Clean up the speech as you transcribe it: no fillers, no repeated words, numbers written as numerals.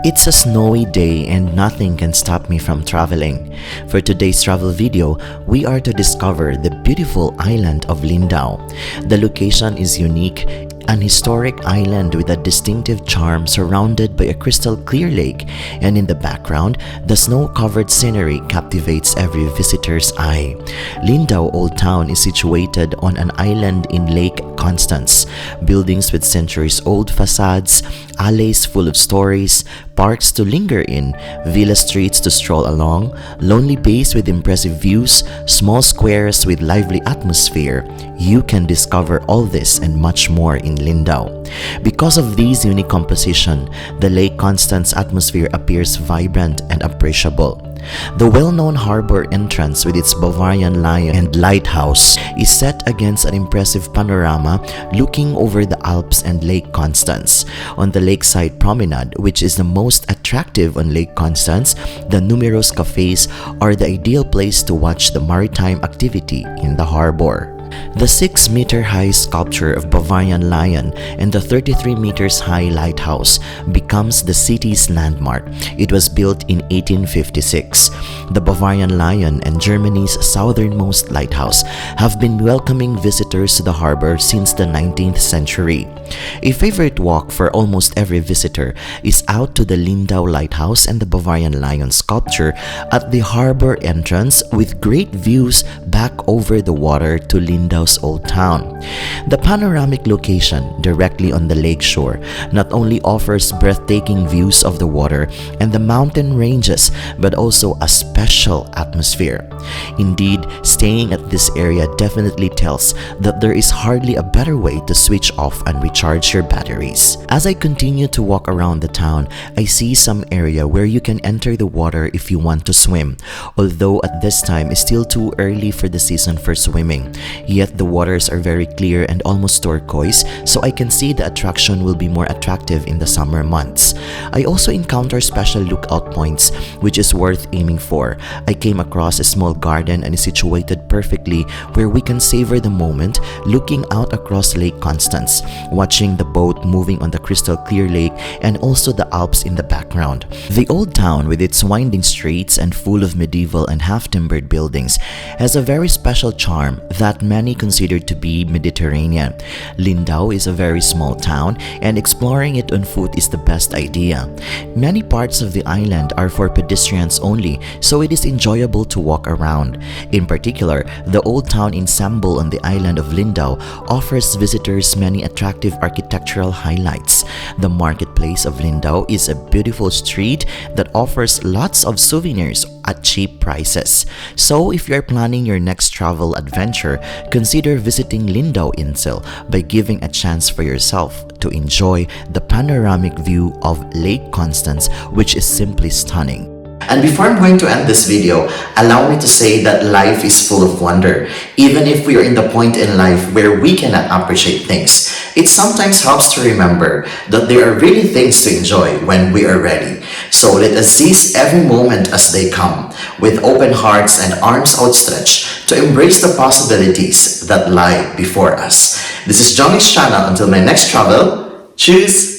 It's a snowy day and nothing can stop me from traveling. For today's travel video, we are to discover the beautiful island of Lindau. The location is unique, an historic island with a distinctive charm surrounded by a crystal clear lake, and in the background, the snow-covered scenery captivates every visitor's eye. Lindau Old Town is situated on an island in Lake Constance. Buildings with centuries-old facades, alleys full of stories, parks to linger in, villa streets to stroll along, lonely bays with impressive views, small squares with lively atmosphere. You can discover all this and much more in Lindau. Because of this unique composition, the Lake Constance atmosphere appears vibrant and appreciable. The well-known harbor entrance with its Bavarian lion and lighthouse is set against an impressive panorama looking over the Alps and Lake Constance. On the lakeside promenade, which is the most attractive on Lake Constance, the numerous cafes are the ideal place to watch the maritime activity in the harbor. The 6-meter-high sculpture of Bavarian lion and the 33-meters-high lighthouse becomes the city's landmark. It was built in 1856. The Bavarian lion and Germany's southernmost lighthouse have been welcoming visitors to the harbor since the 19th century. A favorite walk for almost every visitor is out to the Lindau lighthouse and the Bavarian lion sculpture at the harbor entrance, with great views back over the water to Lindau's Old Town. The panoramic location directly on the lake shore not only offers breathtaking views of the water and the mountain ranges, but also a special atmosphere. Indeed, staying at this area definitely tells that there is hardly a better way to switch off and recharge your batteries. As I continue to walk around the town, I see some area where you can enter the water if you want to swim, although at this time it's still too early for the season for swimming. Yet the waters are very clear and almost turquoise, so I can see the attraction will be more attractive in the summer months. I also encounter special lookout points, which is worth aiming for. I came across a small garden and is situated perfectly where we can savor the moment, looking out across Lake Constance, watching the boat moving on the crystal clear lake and also the Alps in the background. The old town, with its winding streets and full of medieval and half-timbered buildings, has a very special charm that many consider to be Mediterranean. Lindau is a very small town, and exploring it on foot is the best idea. Many parts of the island are for pedestrians only, so it is enjoyable to walk around. In particular, the old town ensemble on the island of Lindau offers visitors many attractive architectural highlights. The marketplace of Lindau is a beautiful street that offers lots of souvenirs at cheap prices. So if you're planning your next travel adventure, consider visiting Lindau Insel by giving a chance for yourself to enjoy the panoramic view of Lake Constance, which is simply stunning. And before I'm going to end this video, allow me to say that life is full of wonder. Even if we are in the point in life where we cannot appreciate things, it sometimes helps to remember that there are really things to enjoy when we are ready. So let us seize every moment as they come, with open hearts and arms outstretched to embrace the possibilities that lie before us. This is Jhongix channel. Until my next travel, cheers!